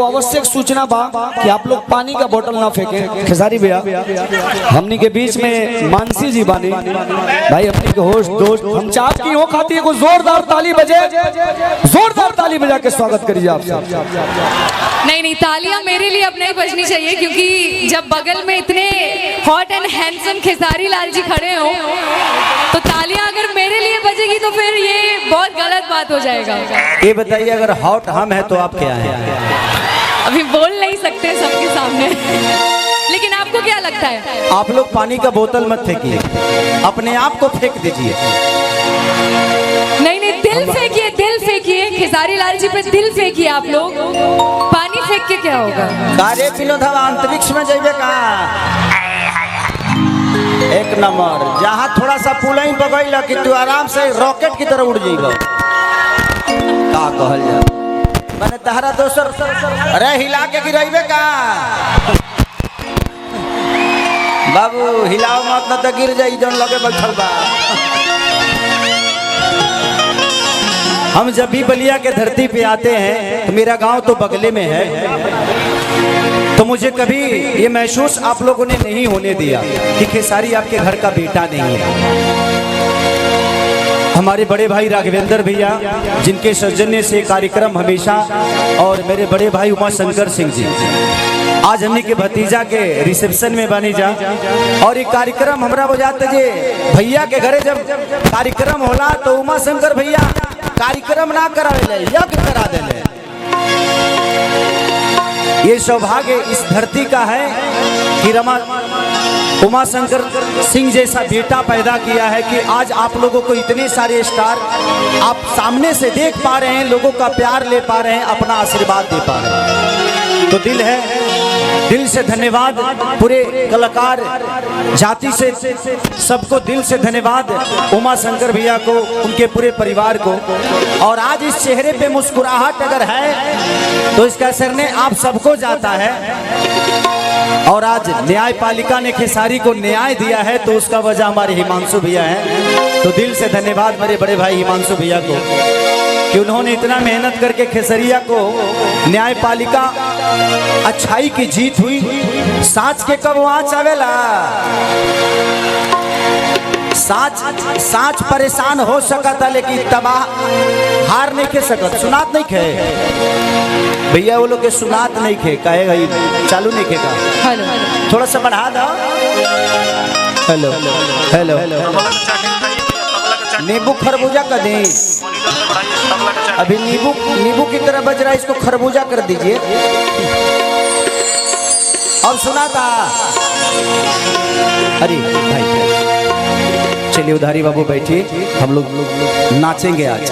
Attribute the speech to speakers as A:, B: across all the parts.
A: एगो आवश्यक सूचना बा कि आप लोग पानी का बोतल ना फेंके। खेसारी भैया हमनी के बीच में मानसी जी बानी भाई, अपनी के होस्ट दोस्त, हम चाप की हो खाती है, जोरदार ताली बजे, जोरदार ताली बजा के स्वागत करिए आप सब।
B: नहीं, तालियां मेरे लिए अब नहीं बजनी चाहिए, क्योंकि जब बगल में इतने hot and handsome Khesari Lal ji खड़े हो तो तालियां अगर मेरे लिए बजेगी तो फिर ये बहुत गलत बात हो जाएगा।
C: ये बताइए, अगर हॉट हम हैं तो आप क्या हैं?
B: अभी बोल नहीं सकते सबके सामने, लेकिन आपको क्या लगता है?
C: आप लोग पानी का बोतल मत फेंकिए, अपने आप को फेंक दीजिए।
B: नहीं, दिल फेंकिए, दिल फेंकिए, खेसारी लाल जी पे दिल फेंकिए आप लोग। पानी फेंक के क्या होगा?
C: कार्य विनोद अंतरिक्ष में जाइए का एक नंबर, जहाँ थोड़ा सा पुलई बगैल कि तू आराम से रॉकेट की तरह उड़ जाइए। का कहल जा मैंने तहरा दोसर अरे हिला के गिराइबे का बाबू, हिलाओ मत न तो गिर जाई जौन लगे बैठल बा। हम जब भी बलिया के धरती पे आते हैं तो मेरा गांव तो बगले में है, तो मुझे कभी ये महसूस आप लोगों ने नहीं होने दिया कि खेसारी आपके घर का बेटा नहीं है। हमारे बड़े भाई राघवेंद्र भैया, जिनके सौजन्य से कार्यक्रम हमेशा, और मेरे बड़े भाई उमा शंकर सिंह जी, आज हमने के भतीजा के रिसेप्शन में बनी जा, और ये कार्यक्रम हमारा बजाते जे भैया के घरे जब कार्यक्रम होला तो उमा शंकर भैया कार्यक्रम ना करावे, यज्ञ करा देले। ये सौभाग्य इस धरती का है कि उमा शंकर सिंह जैसा बेटा पैदा किया है कि आज आप लोगों को इतने सारे स्टार आप सामने से देख पा रहे हैं, लोगों का प्यार ले पा रहे हैं, अपना आशीर्वाद दे पा रहे हैं। तो दिल से धन्यवाद पूरे कलाकार जाति से, सबको दिल से धन्यवाद उमा शंकर भैया को, उनके पूरे परिवार को। और आज इस चेहरे पे मुस्कुराहट अगर है तो इसका श्रेय आप सबको जाता है। और आज न्यायपालिका ने खेसारी को न्याय दिया है तो उसका वजह हमारे हिमांशु भैया हैं। तो दिल से धन्यवाद मेरे बड़े भाई हिमांशु भैया को कि उन्होंने इतना मेहनत करके खेसरिया को न्यायपालिका अच्छाई की जीत हुई। साच के कब आँच आवेला, साच परेशान हो सका था लेकिन तबाह हार नहीं खे सकत। सुनात नहीं खे भैया, वो लोग के सुनात नहीं खे, कहेगा चालू नहीं खेगा, थोड़ा सा बढ़ा दो। हेलो हेलो, नींबू खरबूजा कर दें, अभी नींबू की तरह बज रहा है, इसको खरबूजा कर दीजिए। अब सुना था, अरे भाई चलिए उधारी बाबू बैठिए, हम लोग नाचेंगे आज।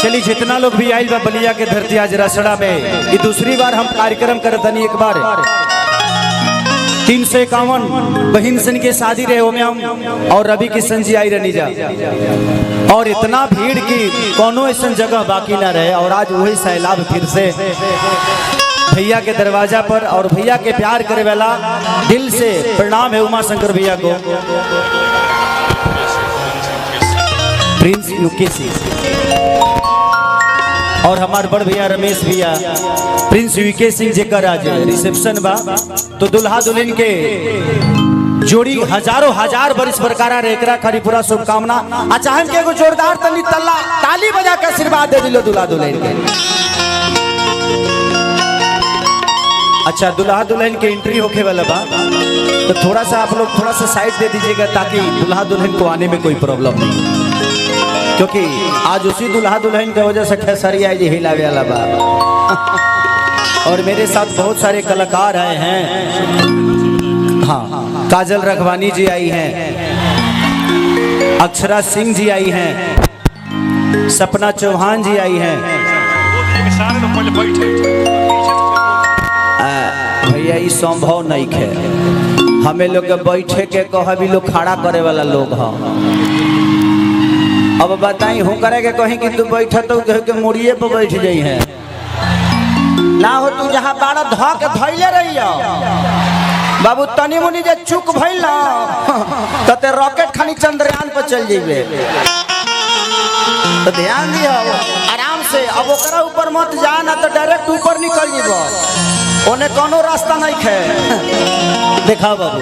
C: चलिए जितना लोग भी आइल बा बलिया के धरती आज रसड़ा में, ये दूसरी बार हम कार्यक्रम करतनी। एक बार 351 बहिन सन के शादी रहे हो में हम और रवि किशन जी आई रहनी जा, और इतना भीड़ की कोनो ऐसा जगह बाकी ना रहे। और आज वही सैलाब फिर से भैया के दरवाजा पर, और भैया के प्यार करे वाला दिल से प्रणाम है उमा शंकर भैया को। प्रिंस यूकेसी और हमारे बड़ भैया रमेश भैया, प्रिंस यूके सिंह जेकर आज रिसेप्शन बा, तो दुल्हा दुल्हन के जोड़ी हजारों हजार बरिस बरकरार एकरा खरी पूरा शुभकामना। चाहे के एगो जोरदार तनी ताली बजा के आशीर्वाद दे दिलो दुल्हा दुल्हन के। अच्छा, दुल्हा दुल्हन के एंट्री होके वाला बा, तो थोड़ा सा आप लोग थोड़ा सा साइड दे दीजिएगा ताकि दुल्हा दुल्हन को आने में कोई प्रॉब्लम नहीं, क्योंकि आज उसी दुल्हा दुल्हन की वजह से खेसरिया जी हिलावे वाला बा। और मेरे साथ बहुत सारे कलाकार आए हैं। हाँ, काजल रखवानी जी आई हैं, अक्षरा सिंह जी आई हैं, सपना चौहान जी आई हैं। भैया ये संभव नहीं है, हमें लोग बैठे के कह भी लोग खड़ा करे वाला लोग हैं। अब बताई हूँ करे के कहीं कि तू बैठा तो के मुड़िए पर बैठ जाई है ना, हो तू जहाँ बाड़ा ध के धैले रही बाबू, तनी मुनी जे चुक भइल तो ते रॉकेट खानी चंद्रयान पर चल जेबे। तो ध्यान दियो, आराम से अब ओकरा ऊपर मत जा ना तो डायरेक्ट ऊपर निकल जीबो ओने कोनो रास्ता नहीं है। देखा बाबू